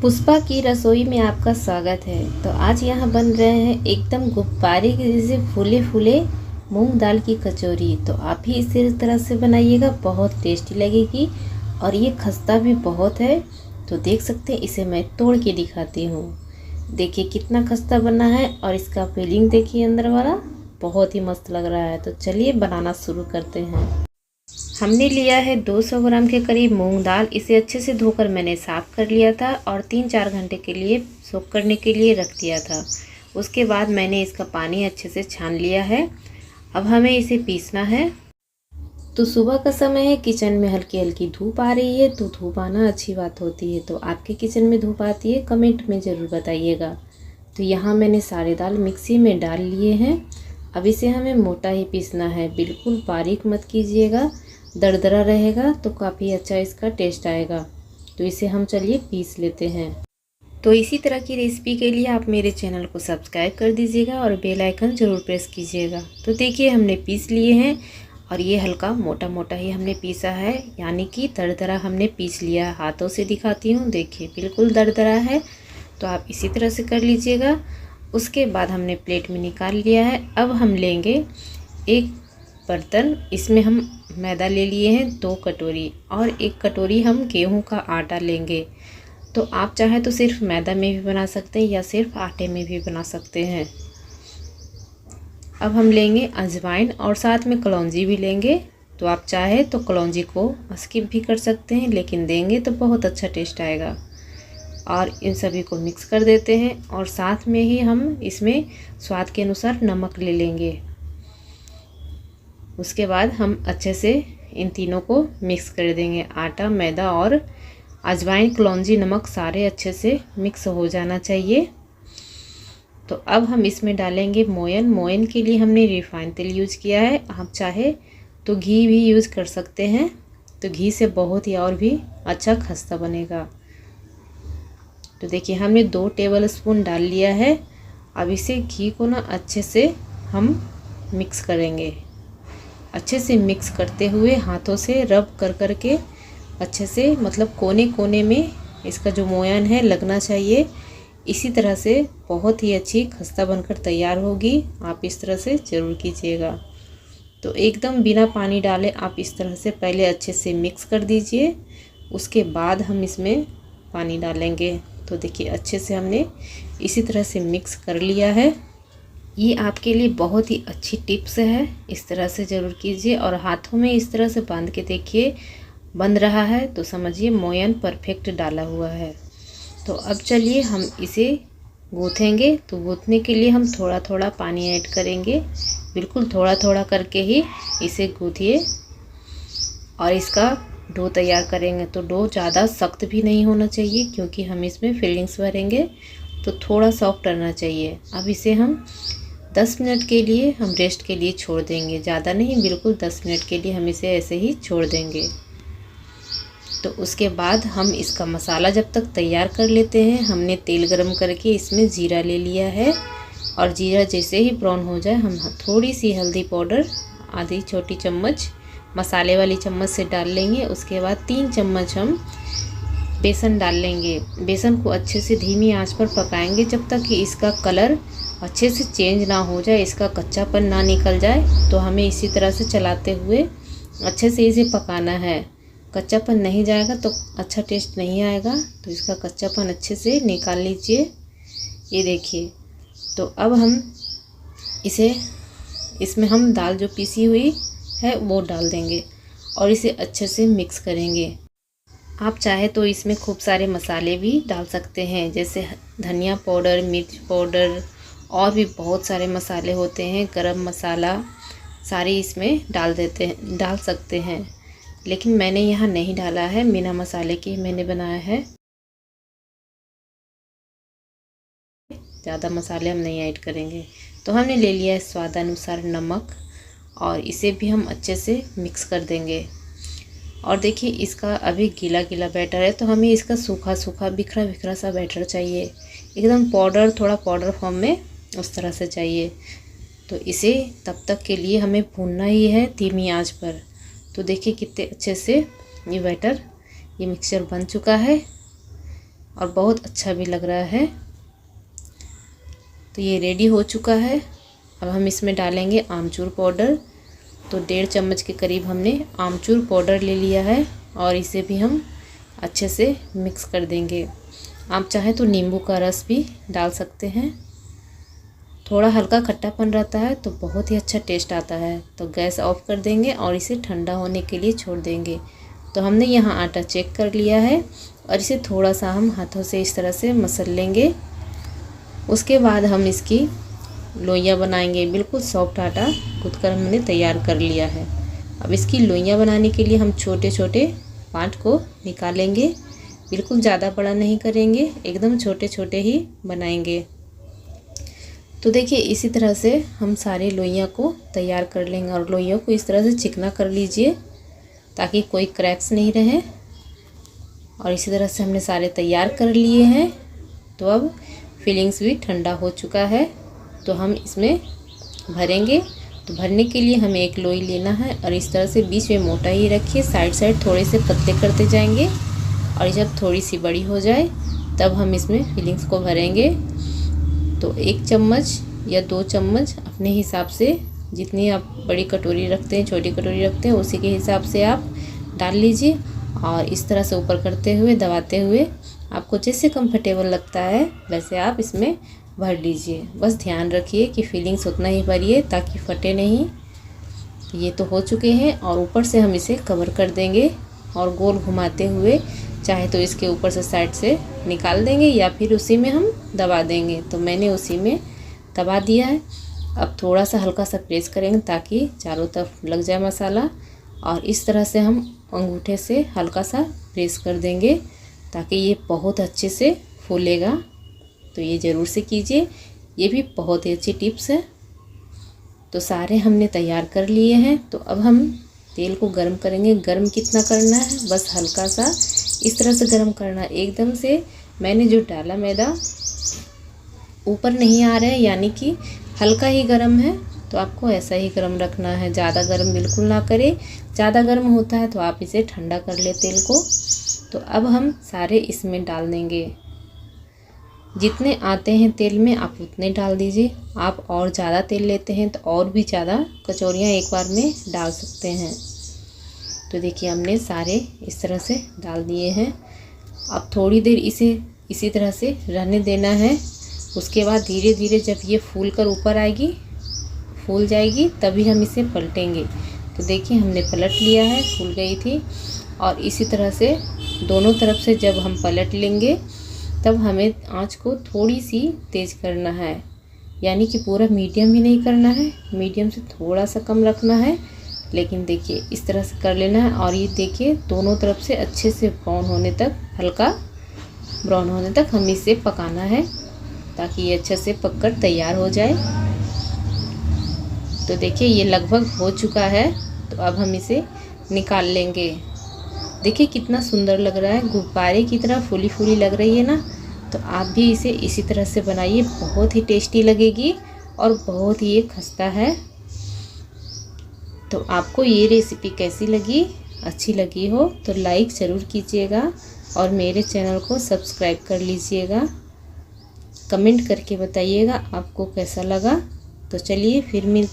पुष्पा की रसोई में आपका स्वागत है। तो आज यहाँ बन रहे हैं एकदम गुब्बारे के जैसे फूले फूले मूंग दाल की कचौरी। तो आप भी इसी तरह से बनाइएगा, बहुत टेस्टी लगेगी और ये खस्ता भी बहुत है। तो देख सकते हैं, इसे मैं तोड़ के दिखाती हूँ। देखिए कितना खस्ता बना है और इसका फीलिंग देखिए अंदर वाला, बहुत ही मस्त लग रहा है। तो चलिए बनाना शुरू करते हैं। हमने लिया है 200 ग्राम के करीब मूंग दाल। इसे अच्छे से धोकर मैंने साफ़ कर लिया था और 3-4 घंटे के लिए सोक करने के लिए रख दिया था। उसके बाद मैंने इसका पानी अच्छे से छान लिया है। अब हमें इसे पीसना है। तो सुबह का समय है, किचन में हल्की हल्की धूप आ रही है। तो धूप आना अच्छी बात होती है। तो आपके किचन में धूप आती है, कमेंट में ज़रूर बताइएगा। तो यहाँ मैंने सारे दाल मिक्सी में डाल लिए हैं। अब इसे हमें मोटा ही पीसना है, बिल्कुल बारीक मत कीजिएगा, दरदरा रहेगा तो काफ़ी अच्छा इसका टेस्ट आएगा। तो इसे हम चलिए पीस लेते हैं। तो इसी तरह की रेसिपी के लिए आप मेरे चैनल को सब्सक्राइब कर दीजिएगा और बेल आइकन ज़रूर प्रेस कीजिएगा। तो देखिए हमने पीस लिए हैं और ये हल्का मोटा मोटा ही हमने पीसा है, यानी कि दरदरा हमने पीस लिया। हाथों से दिखाती हूँ, देखिए बिल्कुल दरदरा है। तो आप इसी तरह से कर लीजिएगा। उसके बाद हमने प्लेट में निकाल लिया है। अब हम लेंगे एक बर्तन, इसमें हम मैदा ले लिए हैं 2 कटोरी और 1 कटोरी हम गेहूं का आटा लेंगे। तो आप चाहे तो सिर्फ मैदा में भी बना सकते हैं या सिर्फ आटे में भी बना सकते हैं। अब हम लेंगे अजवाइन और साथ में कलौंजी भी लेंगे। तो आप चाहे तो कलौंजी को स्किप भी कर सकते हैं, लेकिन देंगे तो बहुत अच्छा टेस्ट आएगा। और इन सभी को मिक्स कर देते हैं और साथ में ही हम इसमें स्वाद के अनुसार नमक ले लेंगे। उसके बाद हम अच्छे से इन तीनों को मिक्स कर देंगे। आटा, मैदा और अजवाइन, कलौंजी, नमक सारे अच्छे से मिक्स हो जाना चाहिए। तो अब हम इसमें डालेंगे मोयन। मोयन के लिए हमने रिफाइंड तेल यूज़ किया है, आप चाहे तो घी भी यूज़ कर सकते हैं। तो घी से बहुत ही और भी अच्छा खस्ता बनेगा। तो देखिए हमने 2 टेबल स्पून डाल लिया है। अब इसे घी को ना अच्छे से हम मिक्स करेंगे। अच्छे से मिक्स करते हुए हाथों से रब कर के अच्छे से, मतलब कोने कोने में इसका जो मोयन है लगना चाहिए। इसी तरह से बहुत ही अच्छी खस्ता बनकर तैयार होगी। आप इस तरह से ज़रूर कीजिएगा। तो एकदम बिना पानी डाले आप इस तरह से पहले अच्छे से मिक्स कर दीजिए। उसके बाद हम इसमें पानी डालेंगे। तो देखिए अच्छे से हमने इसी तरह से मिक्स कर लिया है। ये आपके लिए बहुत ही अच्छी टिप्स है, इस तरह से ज़रूर कीजिए। और हाथों में इस तरह से बांध के देखिए, बंध रहा है तो समझिए मोयन परफेक्ट डाला हुआ है। तो अब चलिए हम इसे गूँथेंगे। तो गूँथने के लिए हम थोड़ा थोड़ा पानी ऐड करेंगे, बिल्कुल थोड़ा थोड़ा करके ही इसे गूँथिए और इसका डो तैयार करेंगे। तो डो ज़्यादा सख्त भी नहीं होना चाहिए, क्योंकि हम इसमें फिलिंग्स भरेंगे, तो थोड़ा सॉफ्ट रहना चाहिए। अब इसे हम 10 मिनट के लिए हम रेस्ट के लिए छोड़ देंगे, ज़्यादा नहीं, बिल्कुल 10 मिनट के लिए हम इसे ऐसे ही छोड़ देंगे। तो उसके बाद हम इसका मसाला जब तक तैयार कर लेते हैं। हमने तेल गरम करके इसमें जीरा ले लिया है और जीरा जैसे ही ब्राउन हो जाए हम थोड़ी सी हल्दी पाउडर आधी छोटी चम्मच मसाले वाली चम्मच से डाल लेंगे। उसके बाद 3 चम्मच हम बेसन डाल लेंगे। बेसन को अच्छे से धीमी आंच पर पकाएंगे जब तक कि इसका कलर अच्छे से चेंज ना हो जाए, इसका कच्चापन ना निकल जाए। तो हमें इसी तरह से चलाते हुए अच्छे से इसे पकाना है। कच्चापन नहीं जाएगा तो अच्छा टेस्ट नहीं आएगा। तो इसका कच्चापन अच्छे से निकाल लीजिए। ये देखिए। तो अब हम इसमें हम दाल जो पीसी हुई है वो डाल देंगे और इसे अच्छे से मिक्स करेंगे। आप चाहे तो इसमें खूब सारे मसाले भी डाल सकते हैं, जैसे धनिया पाउडर, मिर्च पाउडर और भी बहुत सारे मसाले होते हैं, गरम मसाला, सारे इसमें डाल सकते हैं। लेकिन मैंने यहाँ नहीं डाला है, बिना मसाले के मैंने बनाया है। ज़्यादा मसाले हम नहीं ऐड करेंगे। तो हमने ले लिया है स्वादानुसार नमक और इसे भी हम अच्छे से मिक्स कर देंगे। और देखिए इसका अभी गीला गीला बैटर है, तो हमें इसका सूखा सूखा बिखरा बिखरा सा बैटर चाहिए, एकदम पाउडर, थोड़ा पाउडर फॉर्म में उस तरह से चाहिए। तो इसे तब तक के लिए हमें भूनना ही है धीमी आंच पर। तो देखिए कितने अच्छे से ये बैटर, ये मिक्सचर बन चुका है और बहुत अच्छा भी लग रहा है। तो ये रेडी हो चुका है। अब हम इसमें डालेंगे आमचूर पाउडर। तो 1.5 चम्मच के करीब हमने आमचूर पाउडर ले लिया है और इसे भी हम अच्छे से मिक्स कर देंगे। आप चाहें तो नींबू का रस भी डाल सकते हैं। थोड़ा हल्का खट्टापन रहता है तो बहुत ही अच्छा टेस्ट आता है। तो गैस ऑफ कर देंगे और इसे ठंडा होने के लिए छोड़ देंगे। तो हमने यहाँ आटा चेक कर लिया है और इसे थोड़ा सा हम हाथों से इस तरह से मसल लेंगे। उसके बाद हम इसकी लोइयाँ बनाएंगे। बिल्कुल सॉफ्ट आटा गूँथकर हमने तैयार कर लिया है। अब इसकी लोइयाँ बनाने के लिए हम छोटे छोटे पार्ट को निकालेंगे। बिल्कुल ज़्यादा बड़ा नहीं करेंगे, एकदम छोटे छोटे ही बनाएंगे। तो देखिए इसी तरह से हम सारे लोइयाँ को तैयार कर लेंगे और लोइयों को इस तरह से चिकना कर लीजिए ताकि कोई क्रैक्स नहीं रहे। और इसी तरह से हमने सारे तैयार कर लिए हैं। तो अब फिलिंग्स भी ठंडा हो चुका है तो हम इसमें भरेंगे। तो भरने के लिए हमें एक लोई लेना है और इस तरह से बीच में मोटा ही रखिए, साइड साइड थोड़े से पतले करते जाएंगे और जब थोड़ी सी बड़ी हो जाए तब हम इसमें फिलिंग्स को भरेंगे। तो 1 चम्मच या 2 चम्मच अपने हिसाब से, जितनी आप बड़ी कटोरी रखते हैं, छोटी कटोरी रखते हैं, उसी के हिसाब से आप डाल लीजिए और इस तरह से ऊपर करते हुए दबाते हुए आपको जैसे कंफर्टेबल लगता है वैसे आप इसमें भर लीजिए। बस ध्यान रखिए कि फिलिंग्स उतना ही भरिए ताकि फटे नहीं। ये तो हो चुके हैं और ऊपर से हम इसे कवर कर देंगे और गोल घुमाते हुए चाहे तो इसके ऊपर से साइड से निकाल देंगे या फिर उसी में हम दबा देंगे। तो मैंने उसी में दबा दिया है। अब थोड़ा सा हल्का सा प्रेस करेंगे ताकि चारों तरफ लग जाए मसाला और इस तरह से हम अंगूठे से हल्का सा प्रेस कर देंगे ताकि ये बहुत अच्छे से फूलेगा। तो ये ज़रूर से कीजिए, ये भी बहुत ही अच्छी टिप्स है। तो सारे हमने तैयार कर लिए हैं। तो अब हम तेल को गर्म करेंगे। गर्म कितना करना है, बस हल्का सा इस तरह से गर्म करना। एकदम से मैंने जो डाला मैदा ऊपर नहीं आ रहा है, यानी कि हल्का ही गर्म है। तो आपको ऐसा ही गर्म रखना है, ज़्यादा गर्म बिल्कुल ना करें। ज़्यादा गर्म होता है तो आप इसे ठंडा कर ले तेल को। तो अब हम सारे इसमें डाल देंगे। जितने आते हैं तेल में आप उतने डाल दीजिए। आप और ज़्यादा तेल लेते हैं तो और भी ज़्यादा कचौरियाँ एक बार में डाल सकते हैं। तो देखिए हमने सारे इस तरह से डाल दिए हैं। अब थोड़ी देर इसे इसी तरह से रहने देना है। उसके बाद धीरे धीरे जब ये फूल कर ऊपर आएगी, फूल जाएगी, तभी हम इसे पलटेंगे। तो देखिए हमने पलट लिया है, फूल गई थी। और इसी तरह से दोनों तरफ से जब हम पलट लेंगे तब हमें आंच को थोड़ी सी तेज़ करना है, यानी कि पूरा मीडियम भी नहीं करना है, मीडियम से थोड़ा सा कम रखना है। लेकिन देखिए इस तरह से कर लेना है और ये देखिए दोनों तरफ से अच्छे से ब्राउन होने तक, हल्का ब्राउन होने तक हमें इसे पकाना है ताकि ये अच्छे से पककर तैयार हो जाए। तो देखिए ये लगभग हो चुका है। तो अब हम इसे निकाल लेंगे। देखिए कितना सुंदर लग रहा है, गुब्बारे की तरह फूली फूली लग रही है ना। तो आप भी इसे इसी तरह से बनाइए, बहुत ही टेस्टी लगेगी और बहुत ही ये खस्ता है। तो आपको ये रेसिपी कैसी लगी, अच्छी लगी हो तो लाइक ज़रूर कीजिएगा और मेरे चैनल को सब्सक्राइब कर लीजिएगा। कमेंट करके बताइएगा आपको कैसा लगा। तो चलिए फिर मिलते